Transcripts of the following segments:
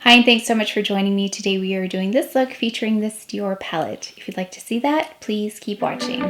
Hi, and thanks so much for joining me. Today we are doing this look featuring this Dior palette. If you'd like to see that, please keep watching.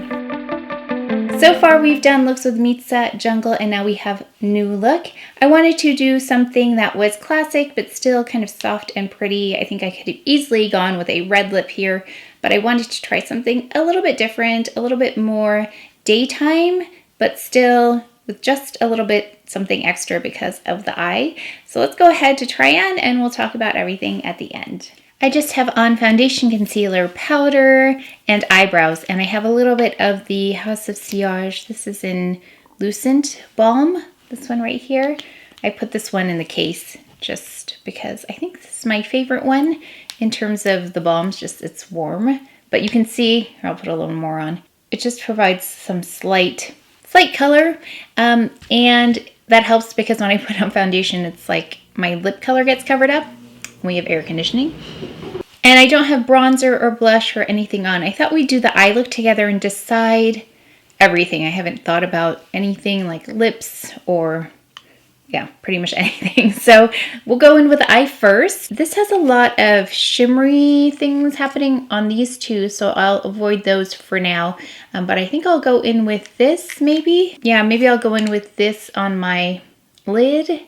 So far we've done looks with Mitza, Jungle, and now we have new look. I wanted to do something that was classic but still kind of soft and pretty. I think I could have easily gone with a red lip here, but I wanted to try something a little bit different, a little bit more daytime, but still with just a little bit something extra because of the eye. So let's go ahead to try on and we'll talk about everything at the end. I just have on foundation, concealer, powder, and eyebrows, and I have a little bit of the House of Sillage. This is in Lucent Balm, this one right here. I put this one in the case just because I think this is my favorite one in terms of the balms, just it's warm. But you can see, here, I'll put a little more on. It just provides some slight color, and that helps because when I put on foundation, it's like my lip color gets covered up. We have air conditioning. And I don't have bronzer or blush or anything on. I thought we'd do the eye look together and decide everything. I haven't thought about anything like lips or, yeah, pretty much anything. So we'll go in with the eye first. This has a lot of shimmery things happening on these two, so I'll avoid those for now. But I think I'll go in with this maybe. Yeah, maybe I'll go in with this on my lid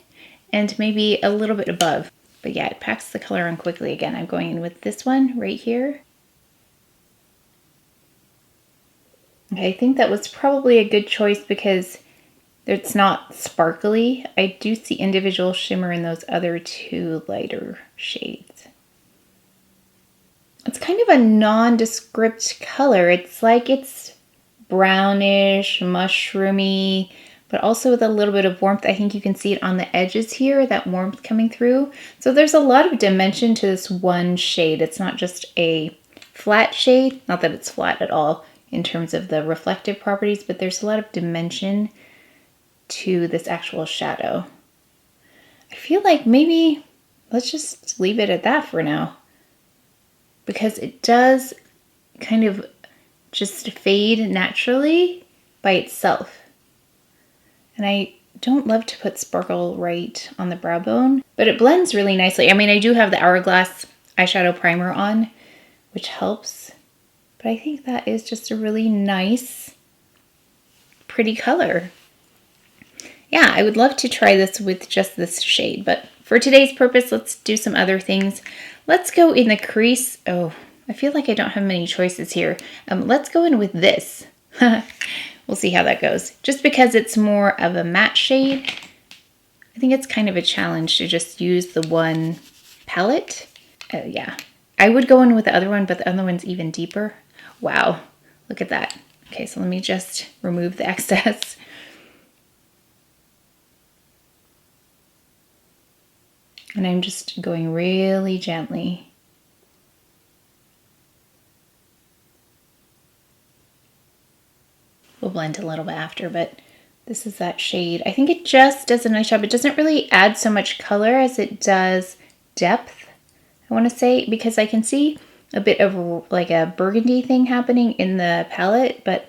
and maybe a little bit above. But yeah, it packs the color on quickly. Again, I'm going in with this one right here. Okay, I think that was probably a good choice because it's not sparkly. I do see individual shimmer in those other two lighter shades. It's kind of a nondescript color. It's like it's brownish, mushroomy, but also with a little bit of warmth. I think you can see it on the edges here, that warmth coming through. So there's a lot of dimension to this one shade. It's not just a flat shade, not that it's flat at all in terms of the reflective properties, but there's a lot of dimension to this actual shadow. I feel like maybe let's just leave it at that for now, because it does kind of just fade naturally by itself. And I don't love to put sparkle right on the brow bone, but it blends really nicely. I mean, I do have the Hourglass eyeshadow primer on, which helps, but I think that is just a really nice, pretty color. Yeah, I would love to try this with just this shade, but for today's purpose, let's do some other things. Let's go in the crease. Oh, I feel like I don't have many choices here. Let's go in with this. We'll see how that goes. Just because it's more of a matte shade, I think it's kind of a challenge to just use the one palette. Yeah, I would go in with the other one, but the other one's even deeper. Wow, look at that. Okay, so let me just remove the excess. And I'm just going really gently. We'll blend a little bit after, but this is that shade. I think it just does a nice job. It doesn't really add so much color as it does depth, I want to say, because I can see a bit of like a burgundy thing happening in the palette, but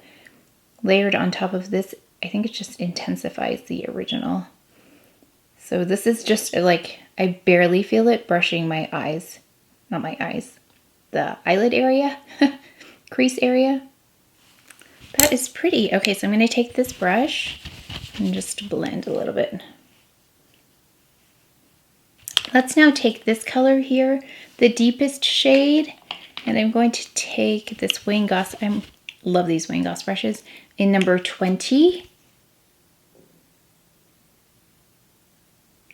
layered on top of this, I think it just intensifies the original. So this is just like, I barely feel it brushing my eyes, not my eyes, the eyelid area, crease area. That is pretty. Okay, so I'm going to take this brush and just blend a little bit. Let's now take this color here, the deepest shade, and I'm going to take this Wayne Goss. I love these Wayne Goss brushes in number 20.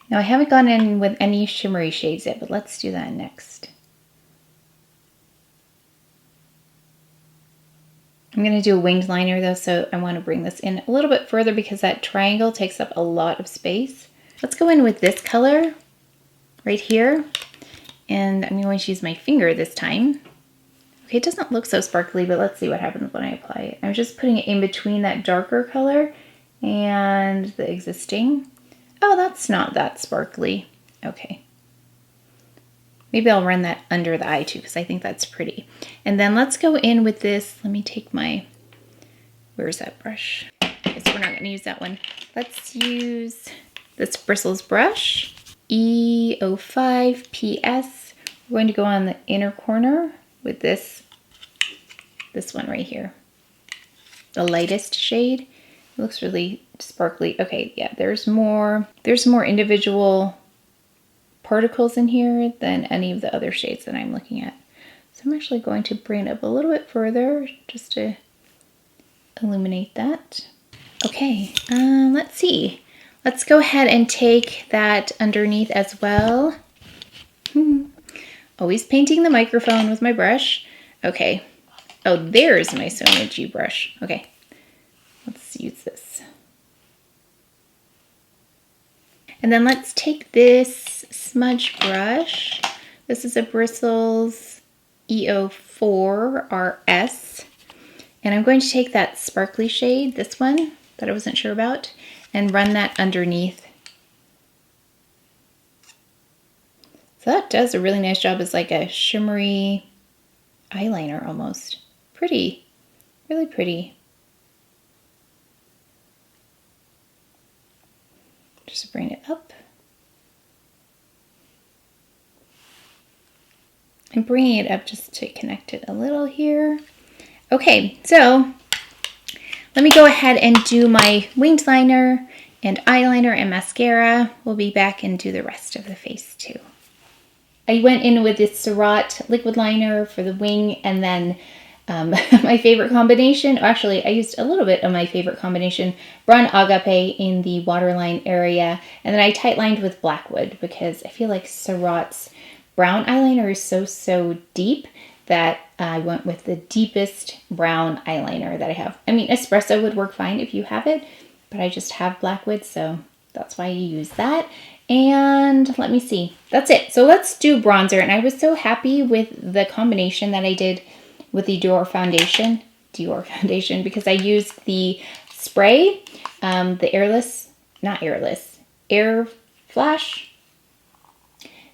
Now I haven't gone in with any shimmery shades yet, but let's do that next. I'm going to do a winged liner though, so I want to bring this in a little bit further because that triangle takes up a lot of space. Let's go in with this color right here, and I'm going to use my finger this time. Okay, it doesn't look so sparkly, but let's see what happens when I apply it. I'm just putting it in between that darker color and the existing. Oh, that's not that sparkly. Okay. Maybe I'll run that under the eye too, because I think that's pretty. And then let's go in with this. Let me take my, where's that brush? Okay, so we're not going to use that one. Let's use this Bristles brush. E05 PS. We're going to go on the inner corner with this one right here. The lightest shade. It looks really sparkly. Okay, yeah, there's more individual particles in here than any of the other shades that I'm looking at. So I'm actually going to bring it up a little bit further just to illuminate that. Okay, let's see. Let's go ahead and take that underneath as well. Always painting the microphone with my brush. Okay. Oh, there's my Sonia G brush. Okay, let's use this. And then let's take this smudge brush. This is a Bristles E04 RS. And I'm going to take that sparkly shade, this one that I wasn't sure about, and run that underneath. So that does a really nice job as like a shimmery eyeliner almost. Pretty, really pretty. Just bring it up. I'm bringing it up just to connect it a little here. Okay, so let me go ahead and do my winged liner and eyeliner and mascara. We'll be back and do the rest of the face too. I went in with this Surratt liquid liner for the wing, and then my favorite combination, actually I used a little bit of my favorite combination, Brown Agape in the waterline area, and then I tight lined with Blackwood because I feel like Surratt's brown eyeliner is so deep that I went with the deepest brown eyeliner that I have. I mean, espresso would work fine if you have it, but I just have Blackwood, so that's why you use that. And let me see, that's it. So let's do bronzer, and I was so happy with the combination that I did with the Dior foundation because I used the spray, the air flash,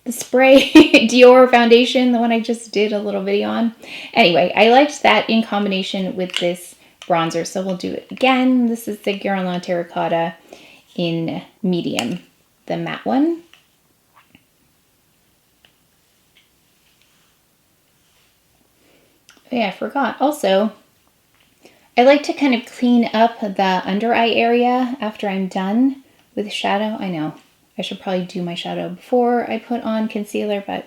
the spray Dior foundation, the one I just did a little video on. Anyway, I liked that in combination with this bronzer, so we'll do it again. This is the Grwm Terracotta in medium, the matte one. Oh yeah, I forgot. Also, I like to kind of clean up the under eye area after I'm done with shadow. I know I should probably do my shadow before I put on concealer, but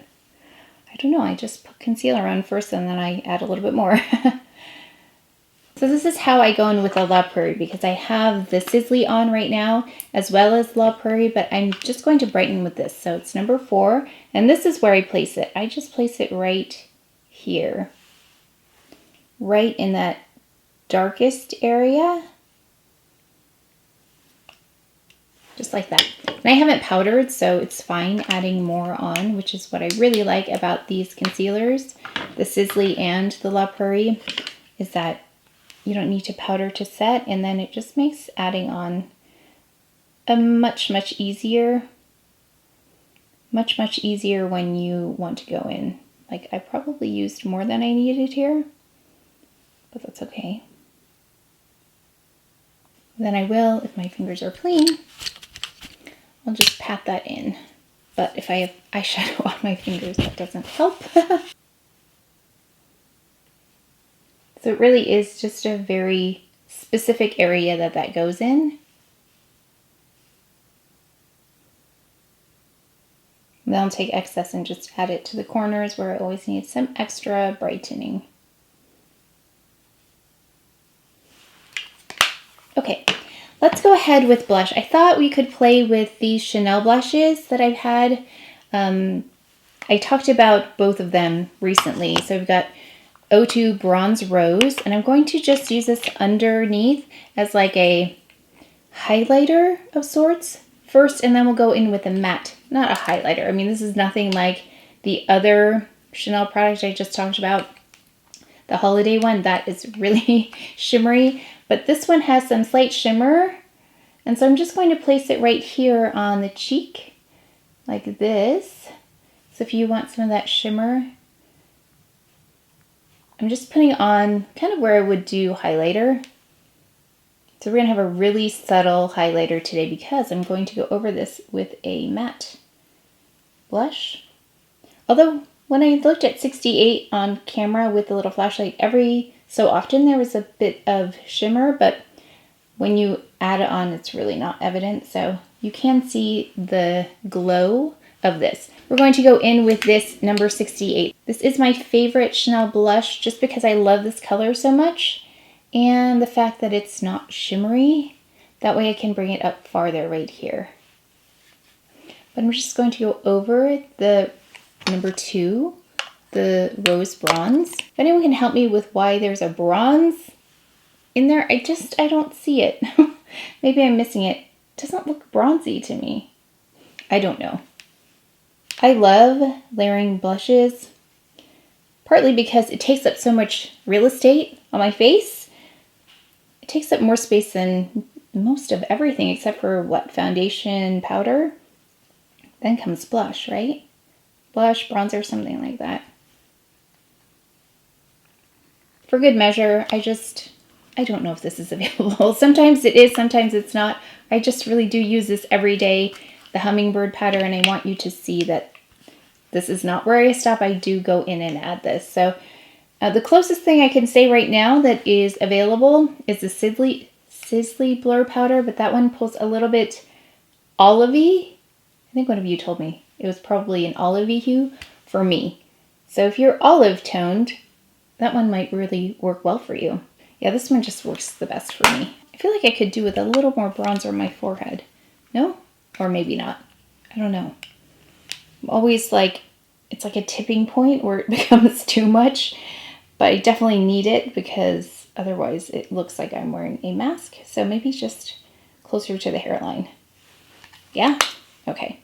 I don't know. I just put concealer on first and then I add a little bit more. So this is how I go in with the La Prairie, because I have the Sisley on right now as well as La Prairie, but I'm just going to brighten with this. So it's number 4, and this is where I place it. I just place it right here, right in that darkest area, just like that. And I haven't powdered, so it's fine adding more on, which is what I really like about these concealers, the Sisley and the La Prairie, is that you don't need to powder to set, and then it just makes adding on a much easier when you want to go in. Like, I probably used more than I needed here, but that's okay. Then I will, if my fingers are clean, I'll just pat that in. But if I have eyeshadow on my fingers, that doesn't help. So it really is just a very specific area that goes in. Then I'll take excess and just add it to the corners where I always need some extra brightening. Okay, let's go ahead with blush. I thought we could play with these Chanel blushes that I've had. I talked about both of them recently. So we've got O2 Bronze Rose, and I'm going to just use this underneath as like a highlighter of sorts first, and then we'll go in with a matte, not a highlighter. I mean, this is nothing like the other Chanel product I just talked about, the holiday one. That is really shimmery, but this one has some slight shimmer, and so I'm just going to place it right here on the cheek like this. So if you want some of that shimmer, I'm just putting on kind of where I would do highlighter. So we're going to have a really subtle highlighter today because I'm going to go over this with a matte blush. Although when I looked at 68 on camera with the little flashlight, every so often there was a bit of shimmer, but when you add it on, it's really not evident. So you can see the glow of this. We're going to go in with this number 68. This is my favorite Chanel blush just because I love this color so much. And the fact that it's not shimmery, that way I can bring it up farther right here. But I'm just going to go over the number 2, the rose bronze. If anyone can help me with why there's a bronze in there, I don't see it. Maybe I'm missing it. It doesn't look bronzy to me. I don't know. I love layering blushes, partly because it takes up so much real estate on my face. It takes up more space than most of everything except for what, foundation, powder. Then comes blush, right? Blush, bronzer, something like that. For good measure, I don't know if this is available. Sometimes it is, sometimes it's not. I just really do use this every day, the Hummingbird Powder, and I want you to see that this is not where I stop. I do go in and add this. So the closest thing I can say right now that is available is the Sisley Blur Powder, but that one pulls a little bit olivey. I think one of you told me it was probably an olivey hue for me. So if you're olive toned, that one might really work well for you. Yeah, this one just works the best for me. I feel like I could do with a little more bronzer on my forehead. No? Or maybe not. I don't know. I'm always like, it's like a tipping point where it becomes too much, but I definitely need it because otherwise it looks like I'm wearing a mask. So maybe just closer to the hairline. Yeah? Okay.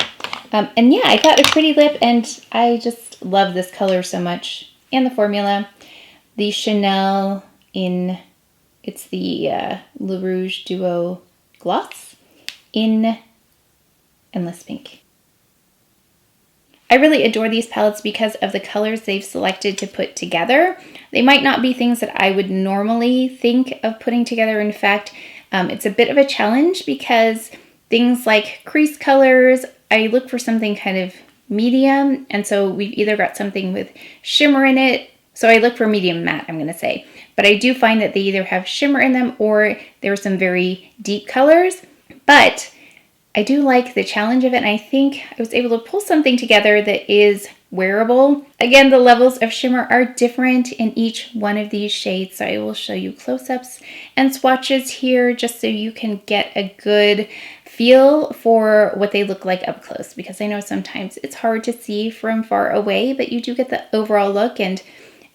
And yeah, I got a pretty lip and I just love this color so much. And the formula. The Chanel it's the Le Rouge Duo Gloss in Endless Pink. I really adore these palettes because of the colors they've selected to put together. They might not be things that I would normally think of putting together. In fact, it's a bit of a challenge because things like crease colors, I look for something kind of medium. And so we've either got something with shimmer in it. So I look for medium matte, I'm going to say. But I do find that they either have shimmer in them or there are some very deep colors. But I do like the challenge of it, and I think I was able to pull something together that is wearable. Again, the levels of shimmer are different in each one of these shades, so I will show you close-ups and swatches here just so you can get a good feel for what they look like up close, because I know sometimes it's hard to see from far away, but you do get the overall look, and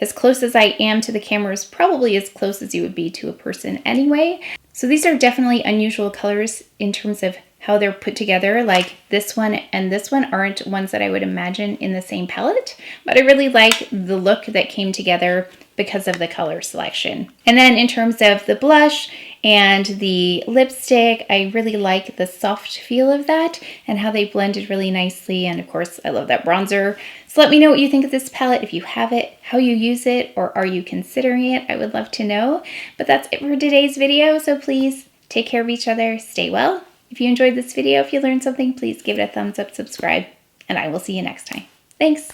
as close as I am to the camera is probably as close as you would be to a person anyway. So these are definitely unusual colors in terms of how they're put together. Like this one and this one aren't ones that I would imagine in the same palette, but I really like the look that came together because of the color selection. And then in terms of the blush and the lipstick, I really like the soft feel of that and how they blended really nicely. And of course, I love that bronzer. So let me know what you think of this palette, if you have it, how you use it, or are you considering it? I would love to know. But that's it for today's video. So please take care of each other, stay well. If you enjoyed this video, if you learned something, please give it a thumbs up, subscribe, and I will see you next time. Thanks.